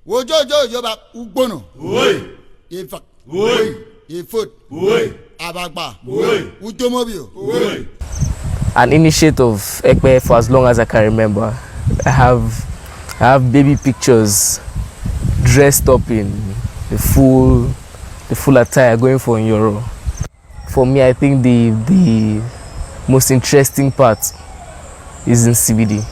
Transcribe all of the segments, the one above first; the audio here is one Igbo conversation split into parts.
Wojo yoba ugbono. Ifak. Ifut. Abagba. Utomobio. An initiative of Ekpe for as long as I can remember. I have baby pictures dressed up in the full attire going for Nyoro. For me, I think the most interesting part is in CBD.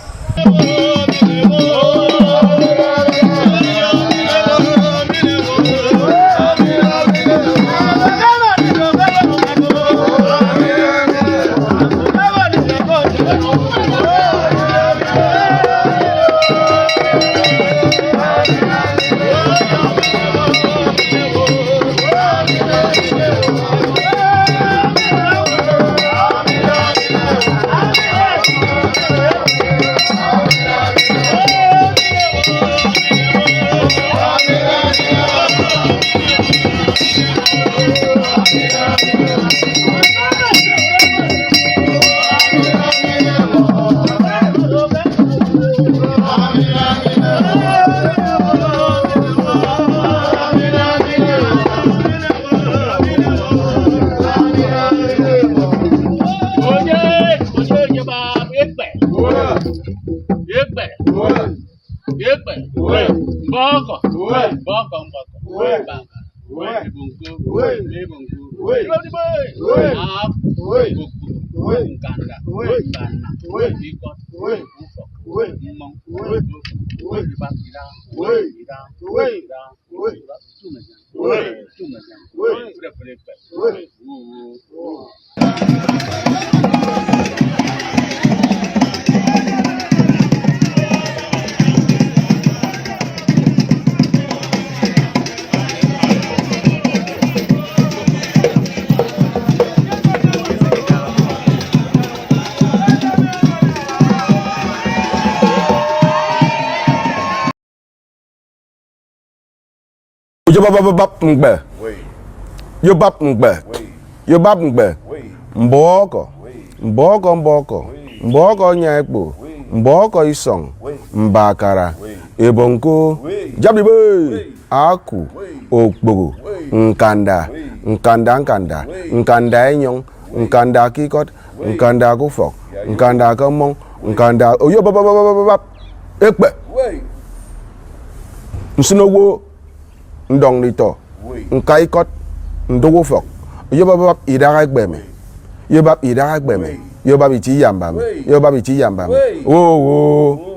Mboko nyakpo, mboko isong, mbakara, ebonko, jabibe, aku, okbogo, nkanda enyong, nkanda kikot, nkanda kufok, nkanda kamong, nkanda ekpe. Nsinowo ndong lito, nkaikot, ndogofok, idara gbeme. Yobab idara gbeme. Yobab iti yamba me. Yobab iti yamba me. Oh.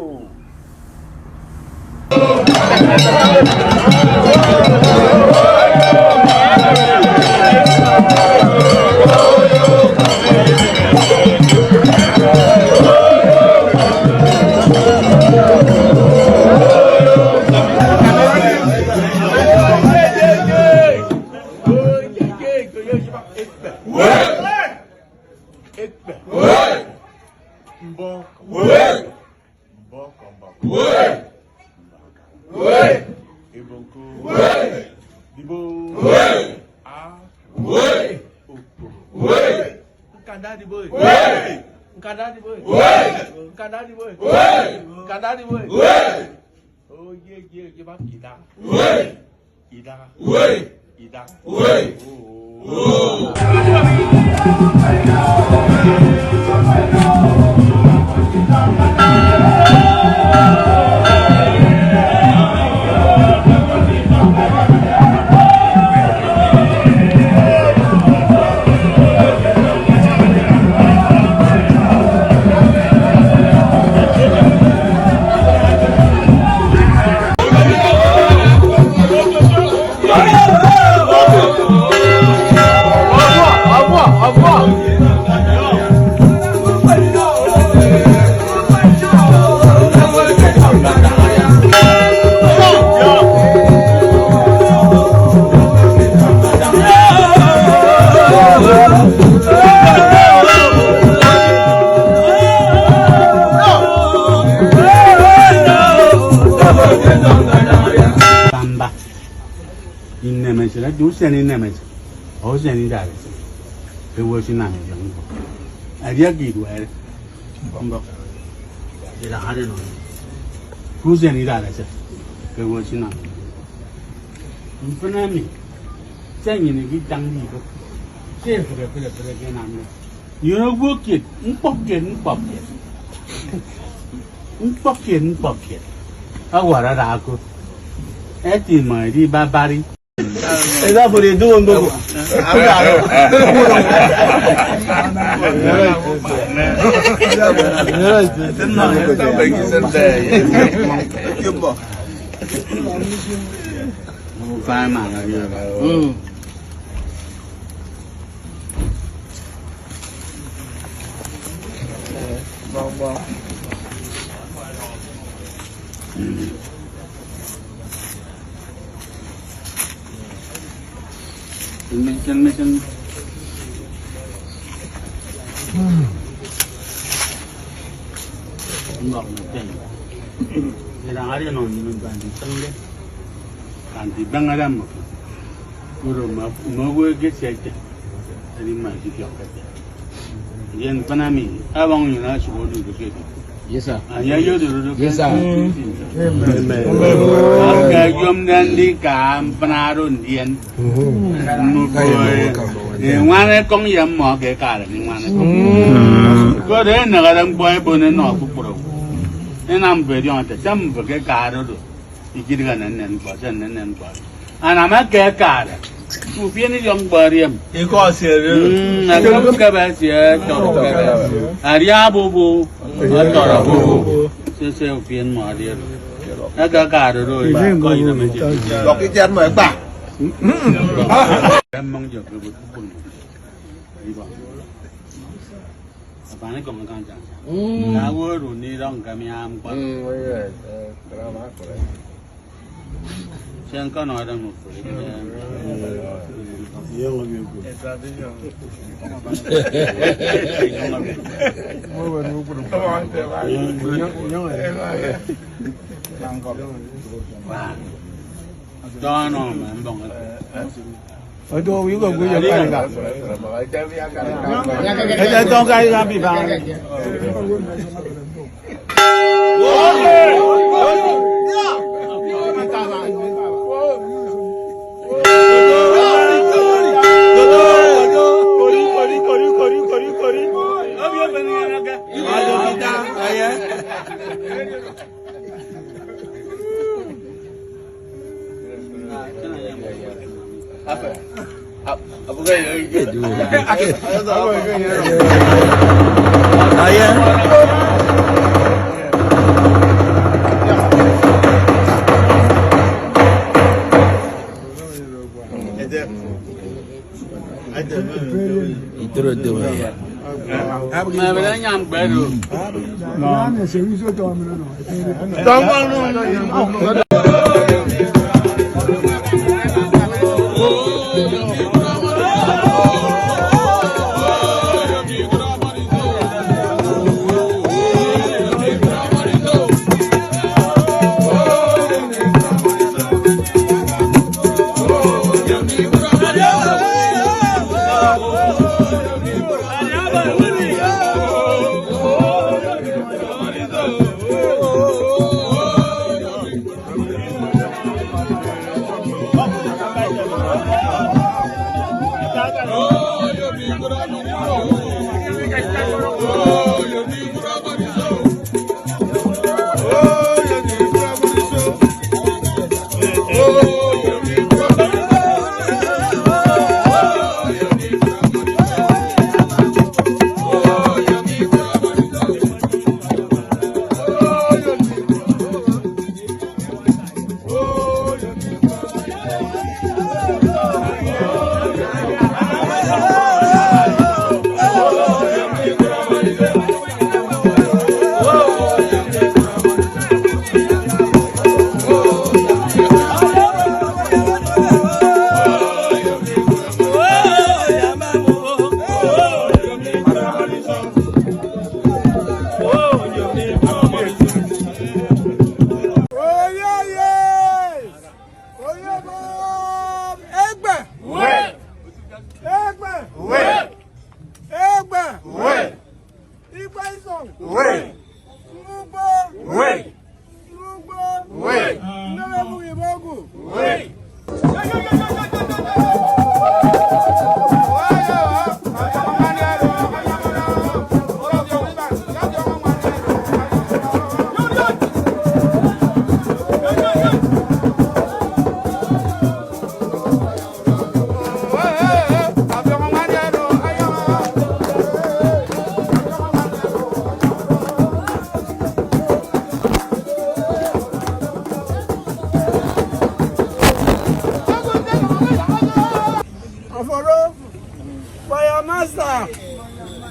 Who's any that? I said, "Go watch now." In front of me, saying in a bit down here, say for the again. You know, work it, pocket. Pocket. How are I go? At the mighty barbari. Is that what they do? Fine, man. Mission. Ngọc một tiền. Thì đang ở đây nó mình bàn thì tăng đấy. Bàn thì băng ở đây mà. Rồi mà vừa cái xe chứ. Thì mà chỉ kiểu cái. Dân Panami, abang như nào chịu được cái gì? Yes, sir. Anh nhớ được. Yes, sir. Cái zoom đen đi cả Panarun điên. Ngoan ấy công yếm mỏ cái cả đấy ngoan ấy. Có đấy nó đang bơi bên nó cũng bự. Nên làm về đi ăn chăm về cái cả đó rồi. Ý cái nên bỏ chân nên bỏ. Anh làm cái cả đấy. Một phiên đi dùng bờ riêng. Cái có xe rồi. Không cái bé xe cho cái bé. Aria bu. Ở bu. Xe phiên mà đi. Nó cả rồi. Coi như là mình chỉ. Lọc cái chân mà bà. Em mong chờ cái bữa cuối. Đi vào. Bạn ấy còn can chẳng. Đã vừa rồi đi đong cái miam quá. Xem có nói đâu một cái. Cho nó mà em bông Ở đâu yếu còn quý giờ cái nào? Cái trong cái ra bị phá. mà bây giờ nhầm bé được.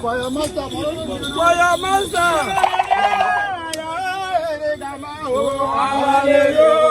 Fire master. Fire master. Hallelujah.